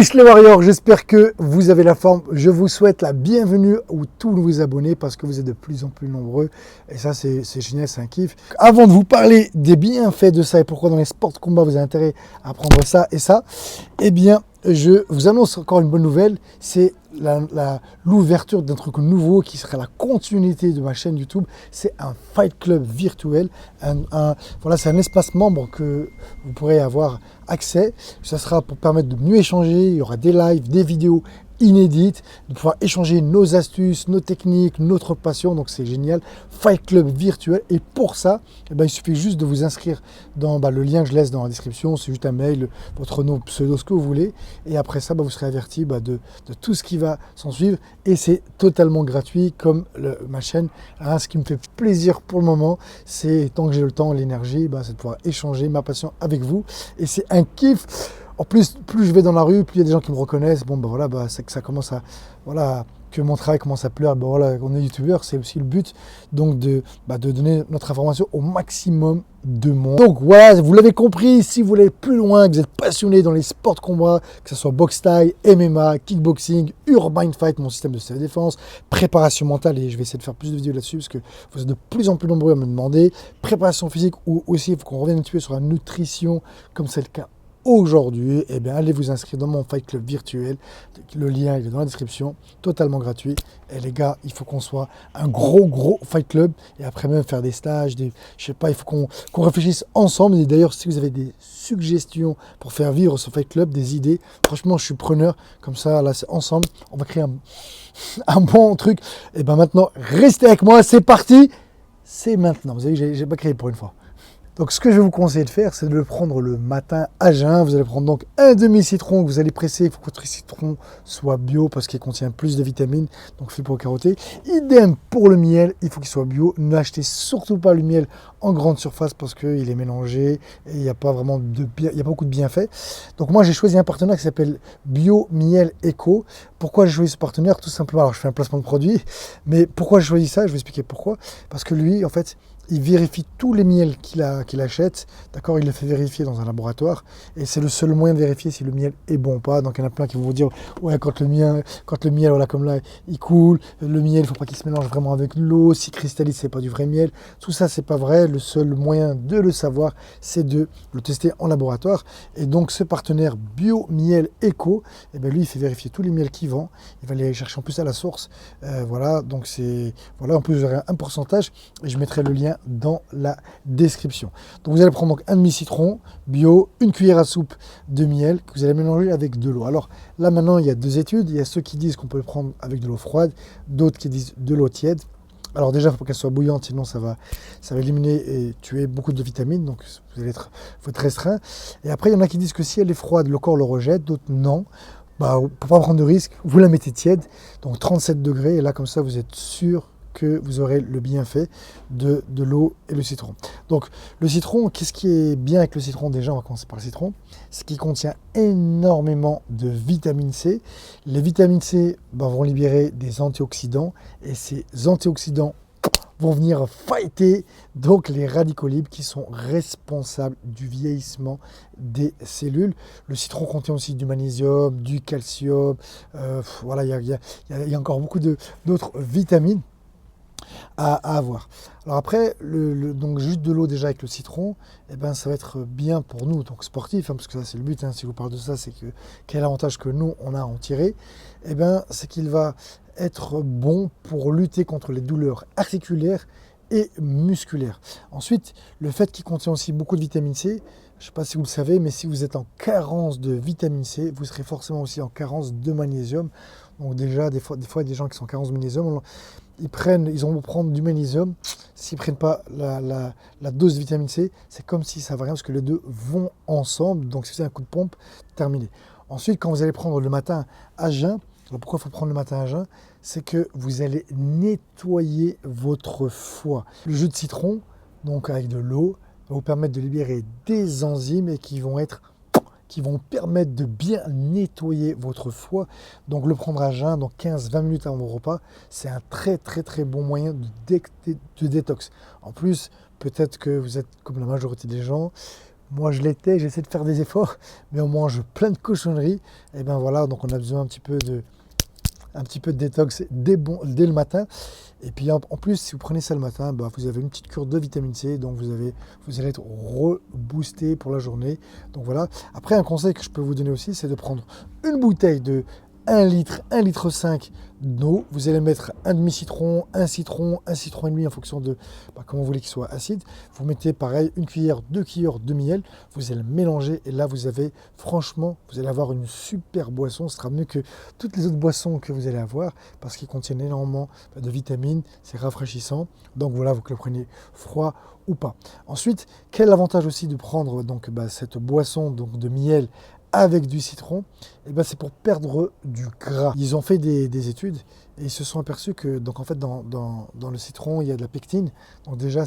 Salut les Warriors, j'espère que vous avez la forme. Je vous souhaite la bienvenue aux tous nouveaux abonnés parce que vous êtes de plus en plus nombreux. Et ça, c'est génial, c'est un kiff. Avant de vous parler des bienfaits de ça et pourquoi dans les sports de combat vous avez intérêt à apprendre ça et ça, eh bien, je vous annonce encore une bonne nouvelle. C'est l'ouverture d'un truc nouveau qui sera la continuité de ma chaîne YouTube. C'est un Fight Club virtuel. Voilà, c'est un espace membre que vous pourrez avoir accès. Ça sera pour permettre de mieux échanger. Il y aura des lives, des vidéos inédites, de pouvoir échanger nos astuces, nos techniques, notre passion. Donc c'est génial. Fight Club virtuel. Et pour ça, eh ben, il suffit juste de vous inscrire dans le lien que je laisse dans la description. C'est juste un mail, votre nom, pseudo, ce que vous voulez. Et après ça, vous serez averti de tout ce qui va s'en suivre. Et c'est totalement gratuit comme ma chaîne. Ce qui me fait plaisir pour le moment, c'est tant que j'ai le temps, l'énergie, c'est de pouvoir échanger ma passion avec vous. Et c'est un kiff. En plus je vais dans la rue, plus il y a des gens qui me reconnaissent. C'est que ça commence à... que mon travail commence à plaire. On est youtubeur, c'est aussi le but. Donc de donner notre information au maximum de monde. Donc voilà, vous l'avez compris, si vous voulez aller plus loin, que vous êtes passionné dans les sports de combat, que ce soit boxe thaï, MMA, kickboxing, urban fight, mon système de self-défense, préparation mentale, et je vais essayer de faire plus de vidéos là-dessus parce que vous êtes de plus en plus nombreux à me demander, préparation physique, ou aussi il faut qu'on revienne un petit peu sur la nutrition, comme c'est le cas aujourd'hui, eh bien, allez vous inscrire dans mon Fight Club virtuel. Le lien est dans la description, totalement gratuit. Et les gars, il faut qu'on soit un gros Fight Club. Et après même faire des stages, je sais pas, il faut qu'on réfléchisse ensemble. Et d'ailleurs, si vous avez des suggestions pour faire vivre ce Fight Club, des idées, franchement, je suis preneur. Comme ça, là, c'est ensemble. On va créer un bon truc. Et bien maintenant, restez avec moi. C'est parti. C'est maintenant. Vous avez vu, j'ai pas créé pour une fois. Donc ce que je vais vous conseiller de faire, c'est de le prendre le matin à jeun. Vous allez prendre donc un demi-citron que vous allez presser. Il faut que votre citron soit bio parce qu'il contient plus de vitamines, donc fait pour carotter. Idem pour le miel, il faut qu'il soit bio. N'achetez surtout pas le miel en grande surface parce qu'il est mélangé et il n'y a pas vraiment il y a pas beaucoup de bienfaits. Donc moi j'ai choisi un partenaire qui s'appelle Bio Miel Eco. Pourquoi j'ai choisi ce partenaire? Tout simplement, alors je fais un placement de produit, mais pourquoi j'ai choisi ça? Je vais expliquer pourquoi. Parce que lui, en fait, il vérifie tous les miels qu'il achète, d'accord, il les fait vérifier dans un laboratoire, et c'est le seul moyen de vérifier si le miel est bon ou pas. Donc il y en a plein qui vont vous dire, ouais, quand le miel, voilà, comme là, il coule, le miel, il ne faut pas qu'il se mélange vraiment avec l'eau, s'il cristallise, c'est pas du vrai miel. Tout ça, c'est pas vrai. Le seul moyen de le savoir, c'est de le tester en laboratoire. Et donc ce partenaire Bio Miel Eco, eh ben, lui, il fait vérifier tous les miels qu'il vend. Il va les chercher en plus à la source. Voilà, donc c'est... Voilà, en plus, vous aurez un pourcentage, et je mettrai le lien dans la description. Donc vous allez prendre donc un demi-citron bio, une cuillère à soupe de miel que vous allez mélanger avec de l'eau. Alors là maintenant il y a deux études, il y a ceux qui disent qu'on peut le prendre avec de l'eau froide, d'autres qui disent de l'eau tiède. Alors déjà il faut qu'elle soit bouillante, sinon ça va éliminer et tuer beaucoup de vitamines, donc faut être restreint. Et après il y en a qui disent que si elle est froide, le corps le rejette, d'autres non. Pour pas prendre de risque, vous la mettez tiède, donc 37 degrés, et là comme ça vous êtes sûr que vous aurez le bienfait de l'eau et le citron. Donc le citron, qu'est-ce qui est bien avec le citron? Déjà, on va commencer par le citron, c'est qu'il contient énormément de vitamine C. Les vitamines C vont libérer des antioxydants, et ces antioxydants vont venir fighter donc les radicaux libres qui sont responsables du vieillissement des cellules. Le citron contient aussi du magnésium, du calcium, voilà, il y a encore beaucoup d'autres vitamines à avoir. Alors après, donc juste de l'eau déjà avec le citron, ça va être bien pour nous, donc sportifs, parce que ça c'est le but, si je vous parle de ça, c'est que quel avantage que nous on a à en tirer, c'est qu'il va être bon pour lutter contre les douleurs articulaires et musculaires. Ensuite, le fait qu'il contient aussi beaucoup de vitamine C, je ne sais pas si vous le savez, mais si vous êtes en carence de vitamine C, vous serez forcément aussi en carence de magnésium. Donc déjà, des fois, il y a des gens qui sont en carence de magnésium, ils vont prendre du magnésium. S'ils ne prennent pas la dose de vitamine C, c'est comme si ça ne va rien, parce que les deux vont ensemble. Donc si c'est un coup de pompe, terminé. Ensuite, quand vous allez prendre le matin à jeun, alors pourquoi il faut prendre le matin à jeun? C'est que vous allez nettoyer votre foie. Le jus de citron, donc avec de l'eau, va vous permettre de libérer des enzymes et qui vont permettre de bien nettoyer votre foie. Donc le prendre à jeun, donc 15-20 minutes avant vos repas, c'est un très bon moyen de détox. En plus, peut-être que vous êtes comme la majorité des gens, Moi, je l'étais, j'essaie de faire des efforts, mais on mange plein de cochonneries. Et ben voilà, donc on a besoin un petit peu de détox dès le matin. Et puis en plus, si vous prenez ça le matin, bah, vous avez une petite cure de vitamine C, donc vous allez être reboosté pour la journée. Donc voilà. Après, un conseil que je peux vous donner aussi, c'est de prendre une bouteille de 1 litre, 1 litre 5 d'eau. Vous allez mettre un demi-citron, un citron et demi en fonction de comment vous voulez qu'il soit acide. Vous mettez pareil une cuillère, 2 cuillères de miel. Vous allez mélanger et là vous avez franchement, vous allez avoir une super boisson. Ce sera mieux que toutes les autres boissons que vous allez avoir parce qu'ils contiennent énormément de vitamines. C'est rafraîchissant. Donc voilà, vous que le preniez froid ou pas. Ensuite, quel avantage aussi de prendre donc cette boisson donc de miel avec du citron, et ben c'est pour perdre du gras. Ils ont fait des études et ils se sont aperçus que donc en fait dans le citron il y a de la pectine. Donc déjà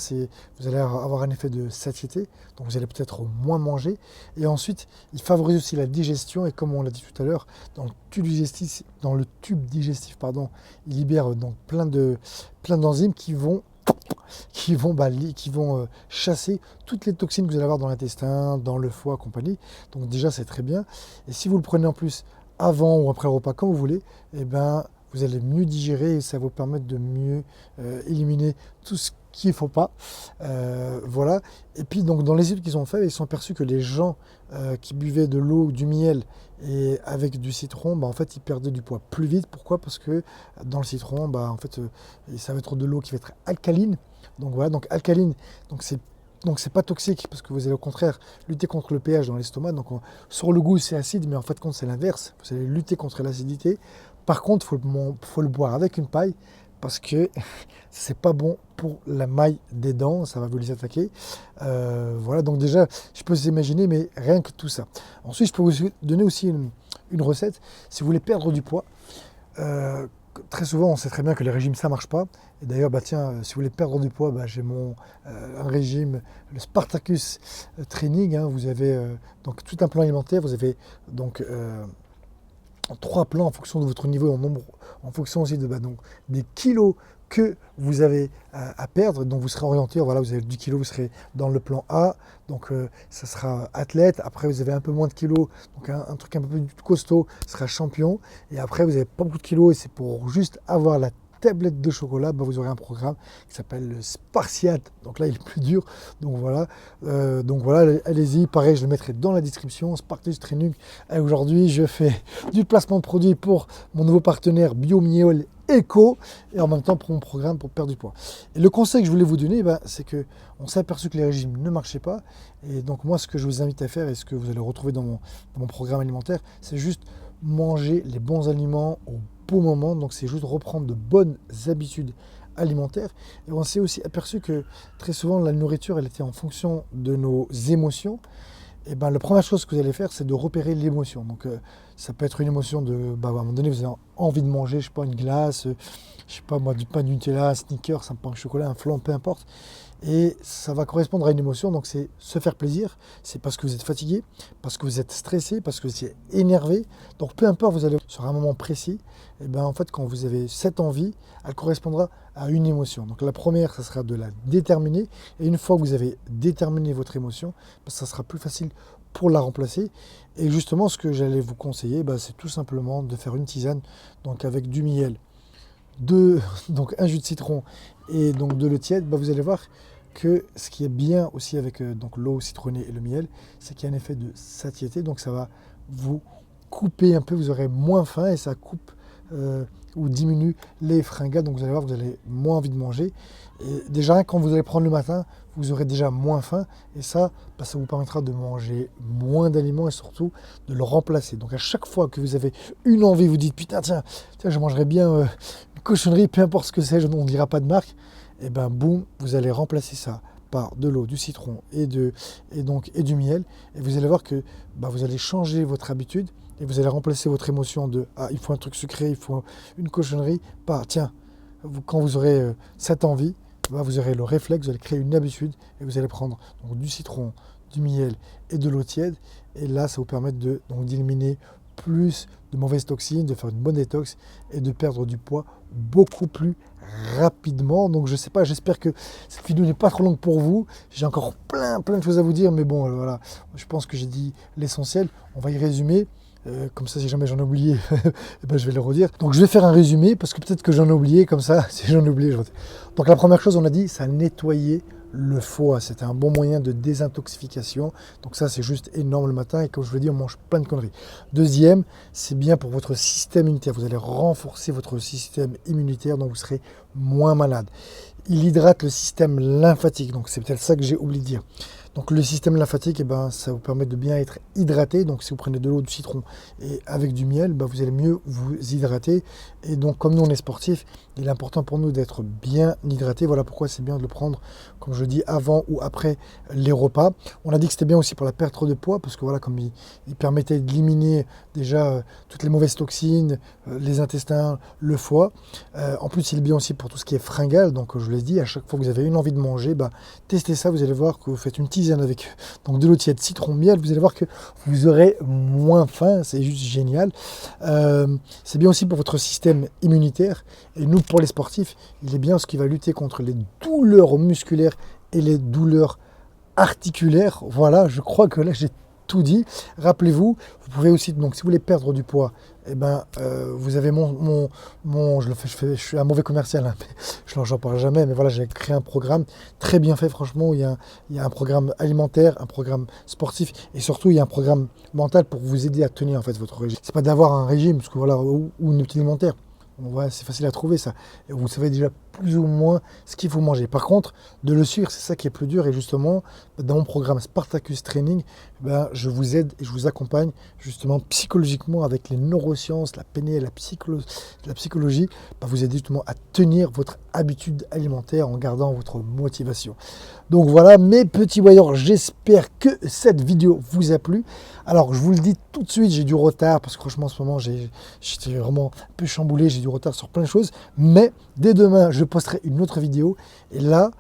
vous allez avoir un effet de satiété, donc vous allez peut-être moins manger. Et ensuite il favorise aussi la digestion et comme on l'a dit tout à l'heure, dans le tube digestif pardon, il libère donc plein d'enzymes qui vont chasser toutes les toxines que vous allez avoir dans l'intestin, dans le foie, compagnie. Donc déjà, c'est très bien. Et si vous le prenez en plus avant ou après le repas, comme vous voulez, eh ben, vous allez mieux digérer et ça va vous permettre de mieux éliminer tout ce qu'il ne faut pas. Voilà. Et puis, donc, dans les études qu'ils ont fait, ils sont aperçus que les gens qui buvaient de l'eau ou du miel et avec du citron, en fait, ils perdaient du poids plus vite. Pourquoi? Parce que dans le citron, en fait, ça va être de l'eau qui va être alcaline. Donc voilà, donc alcaline, donc c'est pas toxique parce que vous allez au contraire lutter contre le pH dans l'estomac. Donc sur le goût c'est acide, mais en fait compte c'est l'inverse. Vous allez lutter contre l'acidité. Par contre, faut le boire avec une paille parce que c'est pas bon pour la maille des dents, ça va vous les attaquer. Voilà, donc déjà je peux vous imaginer, mais rien que tout ça. Ensuite, je peux vous donner aussi une recette si vous voulez perdre du poids. Très souvent, on sait très bien que les régimes, ça ne marche pas. Et d'ailleurs, si vous voulez perdre du poids, j'ai un régime, le Spartacus Training. Vous avez donc tout un plan alimentaire. Vous avez donc 3 plans en fonction de votre niveau en nombre, en fonction aussi des kilos que vous avez à perdre. Donc vous serez orienté, voilà, vous avez 10 kilos, vous serez dans le plan A, donc ça sera athlète. Après vous avez un peu moins de kilos, donc un truc un peu plus costaud sera champion. Et après vous n'avez pas beaucoup de kilos et c'est pour juste avoir la tablette de chocolat, vous aurez un programme qui s'appelle le Spartiate. Donc là, il est plus dur. Donc voilà, allez-y. Pareil, je le mettrai dans la description. Spartacus Training. Et aujourd'hui, je fais du placement de produits pour mon nouveau partenaire BioMiol Eco et en même temps pour mon programme pour perdre du poids. Et le conseil que je voulais vous donner, c'est que on s'est aperçu que les régimes ne marchaient pas. Et donc moi, ce que je vous invite à faire et ce que vous allez retrouver dans mon programme alimentaire, c'est juste manger les bons aliments au bon moment. Donc c'est juste reprendre de bonnes habitudes alimentaires. Et on s'est aussi aperçu que très souvent la nourriture elle était en fonction de nos émotions. Et la première chose que vous allez faire, c'est de repérer l'émotion. Donc ça peut être une émotion de à un moment donné vous avez envie de manger, je sais pas, une glace, je sais pas moi, du pain, du Nutella, un sneaker, un pain au chocolat, un flan, peu importe. Et ça va correspondre à une émotion, donc c'est se faire plaisir, c'est parce que vous êtes fatigué, parce que vous êtes stressé, parce que vous êtes énervé. Donc peu importe, vous allez sur un moment précis, et en fait quand vous avez cette envie, elle correspondra à une émotion. Donc la première, ça sera de la déterminer, et une fois que vous avez déterminé votre émotion, ça sera plus facile pour la remplacer. Et justement, ce que j'allais vous conseiller, c'est tout simplement de faire une tisane, donc avec du miel, donc un jus de citron et donc de l'eau tiède. Vous allez voir que ce qui est bien aussi avec donc l'eau citronnée et le miel, c'est qu'il y a un effet de satiété, donc ça va vous couper un peu, vous aurez moins faim et ça coupe ou diminue les fringales, donc vous allez voir, vous avez moins envie de manger. Et déjà, quand vous allez prendre le matin, vous aurez déjà moins faim et ça vous permettra de manger moins d'aliments et surtout de le remplacer. Donc à chaque fois que vous avez une envie, vous dites putain, tiens je mangerais bien une cochonnerie, peu importe ce que c'est, on ne dira pas de marque, et boum, vous allez remplacer ça par de l'eau, du citron et du miel, et vous allez voir que vous allez changer votre habitude et vous allez remplacer votre émotion de il faut un truc sucré, il faut une cochonnerie par tiens, quand vous aurez cette envie, vous aurez le réflexe, vous allez créer une habitude et vous allez prendre donc, du citron, du miel et de l'eau tiède, et là ça vous permet d'éliminer plus de mauvaises toxines, de faire une bonne détox et de perdre du poids beaucoup plus rapidement. Donc je sais pas, j'espère que cette vidéo n'est pas trop longue pour vous. J'ai encore plein de choses à vous dire, mais bon, voilà, je pense que j'ai dit l'essentiel. On va y résumer. Comme ça, si jamais j'en ai oublié, eh ben, je vais le redire. Donc, je vais faire un résumé parce que peut-être que j'en ai oublié. Comme ça, si j'en ai oublié, je redis. Donc, la première chose, on a dit, ça nettoyait le foie. C'était un bon moyen de désintoxication. Donc, ça, c'est juste énorme le matin. Et comme je vous l'ai dit, on mange plein de conneries. Deuxième, c'est bien pour votre système immunitaire. Vous allez renforcer votre système immunitaire, donc vous serez moins malade. Il hydrate le système lymphatique. Donc, c'est peut-être ça que j'ai oublié de dire. Donc le système lymphatique, eh ben, ça vous permet de bien être hydraté. Donc si vous prenez de l'eau, du citron et avec du miel, ben, vous allez mieux vous hydrater. Et donc comme nous on est sportifs, il est important pour nous d'être bien hydraté. Voilà pourquoi c'est bien de le prendre, comme je dis, avant ou après les repas. On a dit que c'était bien aussi pour la perte de poids, parce que voilà, comme il permettait d'éliminer déjà toutes les mauvaises toxines, les intestins, le foie. En plus, il est bien aussi pour tout ce qui est fringale. Donc je vous l'ai dit, à chaque fois que vous avez une envie de manger, ben, testez ça, vous allez voir que vous faites une tisane avec donc de l'eau tiède, citron, miel, vous allez voir que vous aurez moins faim, c'est juste génial. C'est bien aussi pour votre système immunitaire, et nous pour les sportifs, il est bien ce qui va lutter contre les douleurs musculaires et les douleurs articulaires. Voilà, je crois que là j'ai tout dit. Rappelez-vous, vous pouvez aussi, donc si vous voulez perdre du poids, eh ben, vous avez je suis un mauvais commercial, hein, mais j'en parle jamais, mais voilà, j'ai créé un programme très bien fait, franchement, où il y a un programme alimentaire, un programme sportif, et surtout, il y a un programme mental pour vous aider à tenir, en fait, votre régime. C'est pas d'avoir un régime, parce que voilà, ou une outil alimentaire. Ouais, c'est facile à trouver ça. Et vous savez déjà plus ou moins ce qu'il faut manger. Par contre, de le suivre, c'est ça qui est plus dur. Et justement, dans mon programme Spartacus Training, ben, je vous aide et je vous accompagne justement psychologiquement avec les neurosciences, la PNL, la psychologie, ben, vous aider justement à tenir votre habitude alimentaire en gardant votre motivation. Donc voilà, mes petits voyants, j'espère que cette vidéo vous a plu. Alors, je vous le dis tout de suite, j'ai du retard parce que franchement, en ce moment, j'étais vraiment un peu chamboulé, j'ai du retard sur plein de choses. Mais dès demain, je posterai une autre vidéo. Et là,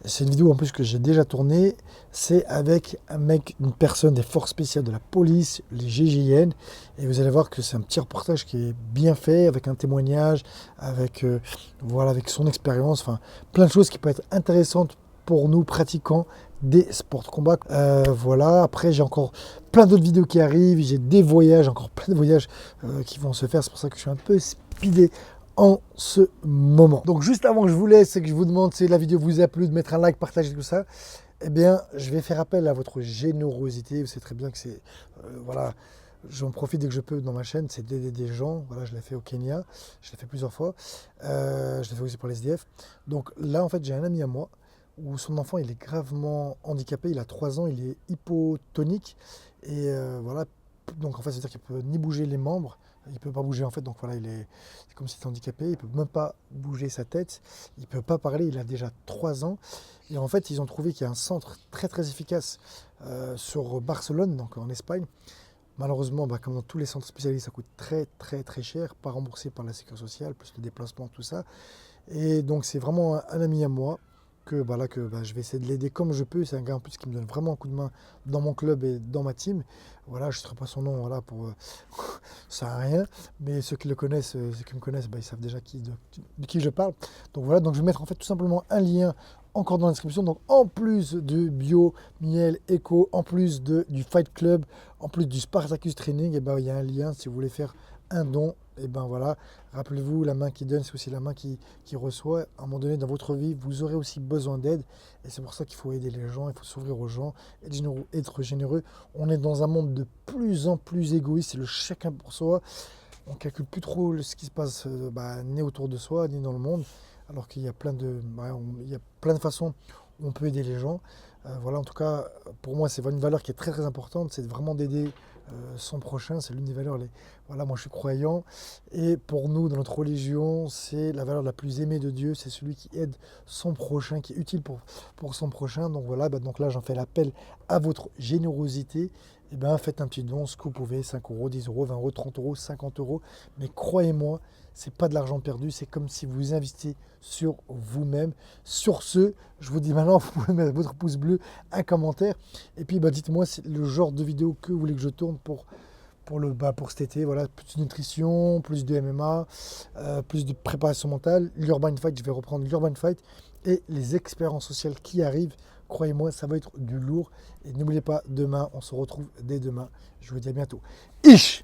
c'est une vidéo en plus que j'ai déjà tournée. C'est avec un mec, une personne des forces spéciales de la police, les GIGN. Et vous allez voir que c'est un petit reportage qui est bien fait, avec un témoignage, avec, voilà, avec son expérience. Enfin, plein de choses qui peuvent être intéressantes pour nous pratiquants des sports de combat. Voilà, après j'ai encore plein d'autres vidéos qui arrivent, j'ai des voyages, encore plein de voyages qui vont se faire, c'est pour ça que je suis un peu speedé en ce moment. Donc juste avant que je vous laisse et que je vous demande si la vidéo vous a plu, de mettre un like, partager tout ça, eh bien je vais faire appel à votre générosité. Vous savez très bien que c'est, voilà, j'en profite dès que je peux dans ma chaîne, c'est d'aider des gens. Voilà, je l'ai fait au Kenya, je l'ai fait plusieurs fois, je l'ai fait aussi pour les SDF. Donc là en fait j'ai un ami à moi où son enfant il est gravement handicapé, il a 3 ans, il est hypotonique et voilà, donc en fait c'est-à-dire qu'il peut ni bouger les membres, il peut pas bouger en fait, donc voilà, c'est comme s'il était handicapé, il peut même pas bouger sa tête, il peut pas parler, il a déjà 3 ans et en fait ils ont trouvé qu'il y a un centre très efficace sur Barcelone, donc en Espagne. Malheureusement, bah, comme dans tous les centres spécialisés, ça coûte très cher, pas remboursé par la sécurité sociale, plus le déplacement, tout ça. Et donc c'est vraiment un ami à moi que je vais essayer de l'aider comme je peux. C'est un gars en plus qui me donne vraiment un coup de main dans mon club et dans ma team. Voilà, je ne serai pas son nom, voilà, pour ça sert à rien. Mais ceux qui le connaissent, ceux qui me connaissent, bah, ils savent déjà de qui je parle. Donc voilà, donc je vais mettre en fait tout simplement un lien encore dans la description. Donc en plus de Bio, Miel, Eco, en plus du Fight Club, en plus du Spartacus Training, et ben il y a un lien si vous voulez faire un don. Et ben voilà, rappelez-vous, la main qui donne, c'est aussi la main qui reçoit. À un moment donné dans votre vie, vous aurez aussi besoin d'aide. Et c'est pour ça qu'il faut aider les gens, il faut s'ouvrir aux gens, être généreux. On est dans un monde de plus en plus égoïste, c'est le chacun pour soi. On ne calcule plus trop ce qui se passe ni autour de soi, ni dans le monde. Alors qu'il y a il y a plein de façons où on peut aider les gens. Voilà, en tout cas, pour moi, c'est une valeur qui est très importante, c'est vraiment d'aider son prochain, c'est l'une des valeurs. Voilà, moi je suis croyant, et pour nous, dans notre religion, c'est la valeur la plus aimée de Dieu, c'est celui qui aide son prochain, qui est utile pour son prochain. Donc voilà, donc là j'en fais l'appel à votre générosité. Et faites un petit don, ce que vous pouvez, 5 euros, 10 euros, 20 euros, 30 euros, 50 euros. Mais croyez-moi, c'est pas de l'argent perdu, c'est comme si vous investissez sur vous-même. Sur ce, je vous dis maintenant, vous pouvez mettre votre pouce bleu, un commentaire. Et puis dites-moi le genre de vidéo que vous voulez que je tourne pour pour cet été. Voilà, plus de nutrition, plus de MMA, plus de préparation mentale. L'Urban Fight, je vais reprendre l'Urban Fight et les expériences sociales qui arrivent. Croyez-moi, ça va être du lourd. Et n'oubliez pas, demain, on se retrouve dès demain. Je vous dis à bientôt. Ish!